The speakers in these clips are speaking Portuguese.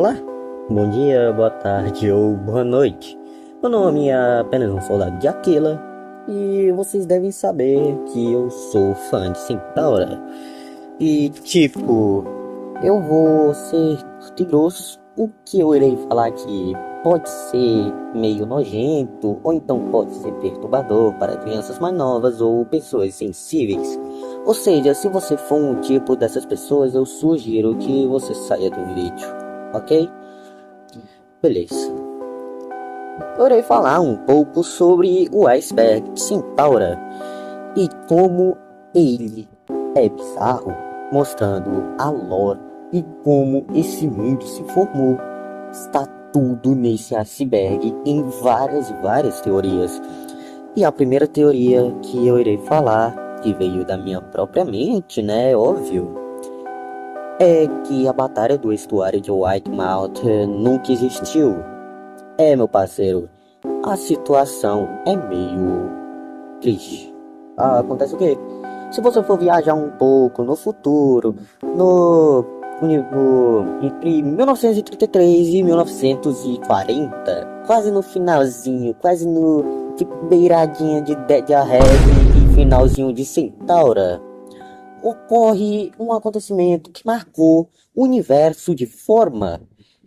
Olá, bom dia, boa tarde ou boa noite. Meu nome é apenas um soldado de Aquila e vocês devem saber que eu sou fã de Centaura. E tipo, eu vou ser curto e grosso. O que eu irei falar aqui pode ser meio nojento ou então pode ser perturbador para crianças mais novas ou pessoas sensíveis. Ou seja, se você for um tipo dessas pessoas, eu sugiro que você saia do vídeo, ok? Beleza. Eu irei falar um pouco sobre o iceberg de Centaura e como ele é bizarro, mostrando a lore e como esse mundo se formou. Está tudo nesse iceberg em várias e várias teorias. E a primeira teoria que eu irei falar, que veio da minha própria mente, né, óbvio, é que a batalha do estuário de Whitemouth nunca existiu. Meu parceiro, a situação é meio triste. Acontece o quê? Se você for viajar um pouco no futuro, entre 1933 e 1940, quase no finalzinho, quase no tipo beiradinha de Dead Ahead e finalzinho de Centaura, ocorre um acontecimento que marcou o universo de forma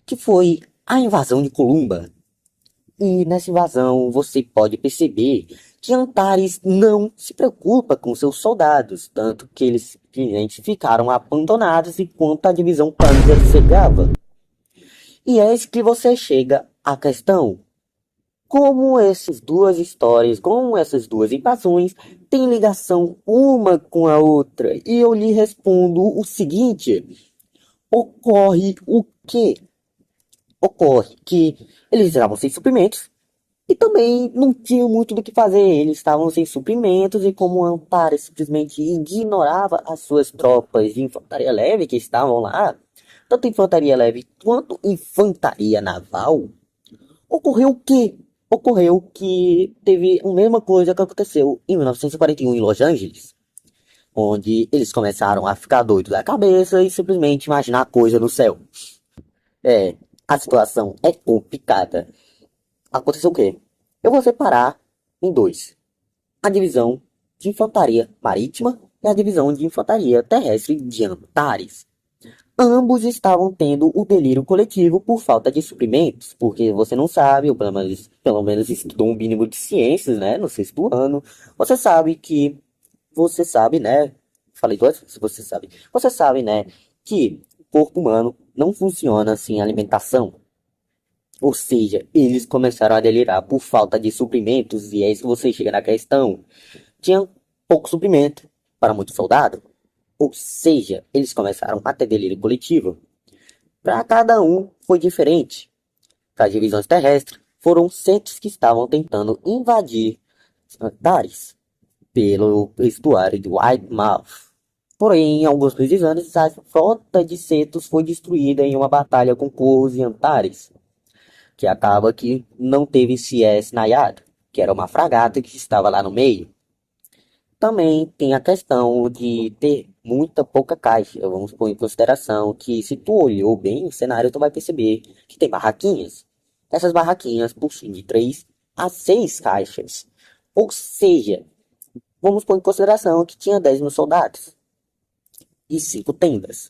que foi a invasão de Columba. E nessa invasão você pode perceber que Antares não se preocupa com seus soldados, tanto que eles simplesmente ficaram abandonados enquanto a divisão Panzer chegava. E é isso que você chega à questão. Como essas duas histórias, como essas duas invasões têm ligação uma com a outra? E eu lhe respondo o seguinte: ocorre o quê? Ocorre que eles estavam sem suprimentos e também não tinham muito do que fazer. Eles estavam sem suprimentos e como Antares simplesmente ignorava as suas tropas de infantaria leve que estavam lá, tanto infantaria leve quanto infantaria naval, ocorreu o quê? Ocorreu que teve a mesma coisa que aconteceu em 1941 em Los Angeles, onde eles começaram a ficar doidos da cabeça e simplesmente imaginar coisa no céu. A situação é complicada. Aconteceu o quê? Eu vou separar em dois: a divisão de infantaria marítima e a divisão de infantaria terrestre de Antares. Ambos estavam tendo o delírio coletivo por falta de suprimentos, porque você não sabe, ou pelo menos estudou um mínimo de ciências, né, no sexto ano. Você sabe, né, falei duas vezes, você sabe, né, que o corpo humano não funciona sem alimentação. Ou seja, eles começaram a delirar por falta de suprimentos, e é isso que você chega na questão. Tinha pouco suprimento para muito soldado, ou seja, eles começaram a ter delírio coletivo. Para cada um foi diferente. Para as divisões terrestres, foram centros que estavam tentando invadir Antares pelo estuário de Whitemouth. Porém, em alguns meses antes, a frota de centros foi destruída em uma batalha com Corvos e Antares, que acaba que não teve CS Nayad, que era uma fragata que estava lá no meio. Também tem a questão de ter muita pouca caixa. Vamos pôr em consideração que se tu olhou bem o cenário, tu vai perceber que tem barraquinhas. Essas barraquinhas possuem de 3 a 6 caixas. Ou seja, vamos pôr em consideração que tinha 10 mil soldados e 5 tendas.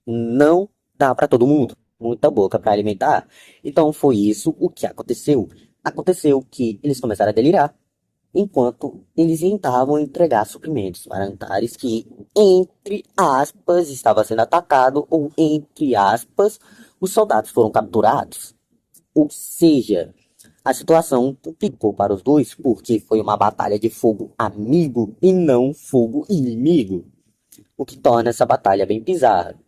Não dá para todo mundo. Muita boca para alimentar. Então foi isso o que aconteceu. Aconteceu que eles começaram a delirar enquanto eles tentavam entregar suprimentos para Antares que, entre aspas, estava sendo atacado, ou entre aspas, os soldados foram capturados. Ou seja, a situação complicou para os dois porque foi uma batalha de fogo amigo e não fogo inimigo, o que torna essa batalha bem bizarra.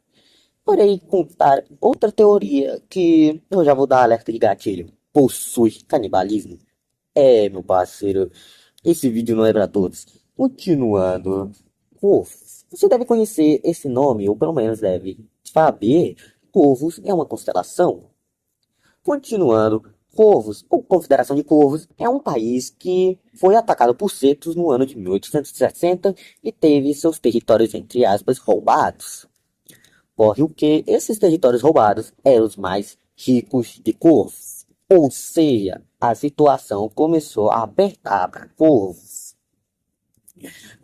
Porém, contar outra teoria que eu já vou dar alerta de gatilho: possui canibalismo. Meu parceiro, esse vídeo não é para todos. Continuando, Corvos. Você deve conhecer esse nome, ou pelo menos deve saber. Corvos é uma constelação. Continuando, Corvos, ou Confederação de Corvos, é um país que foi atacado por Cetos no ano de 1860 e teve seus territórios, entre aspas, roubados. ocorre o que esses territórios roubados eram os mais ricos de corvos. Ou seja, a situação começou a apertar para corvos.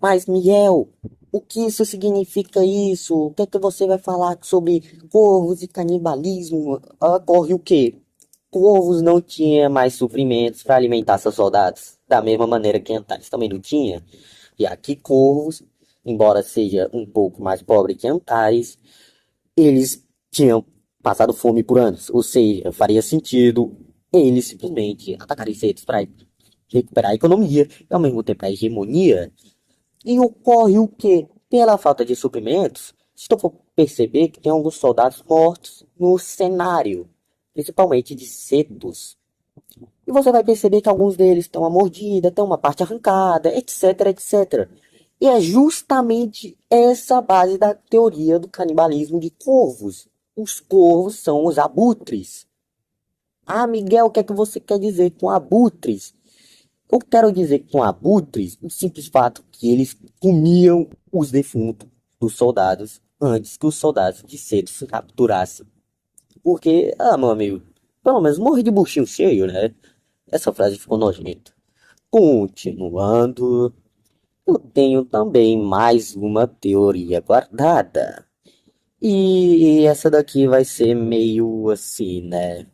Mas, Miguel, o que isso significa isso? O que é que você vai falar sobre corvos e canibalismo? Ocorre o quê? Corvos não tinham mais suprimentos para alimentar seus soldados, da mesma maneira que Antares também não tinha. E aqui Corvos, embora seja um pouco mais pobre que Antares, eles tinham passado fome por anos, ou seja, faria sentido eles simplesmente atacarem Cetos para recuperar a economia e ao mesmo tempo a hegemonia. E ocorre o que? Pela falta de suprimentos, se tu for perceber que tem alguns soldados mortos no cenário, principalmente de Cetos. E você vai perceber que alguns deles estão a mordida, estão uma parte arrancada, etc, etc. E é justamente essa a base da teoria do canibalismo de corvos. Os corvos são os abutres. Ah, Miguel, o que é que você quer dizer com abutres? Eu quero dizer com abutres o simples fato que eles comiam os defuntos dos soldados antes que os soldados de cedo se capturassem. Porque, meu amigo, pelo menos morre de buchinho cheio, né? Essa frase ficou nojenta. Continuando, eu tenho também mais uma teoria guardada. E essa daqui vai ser meio assim, né?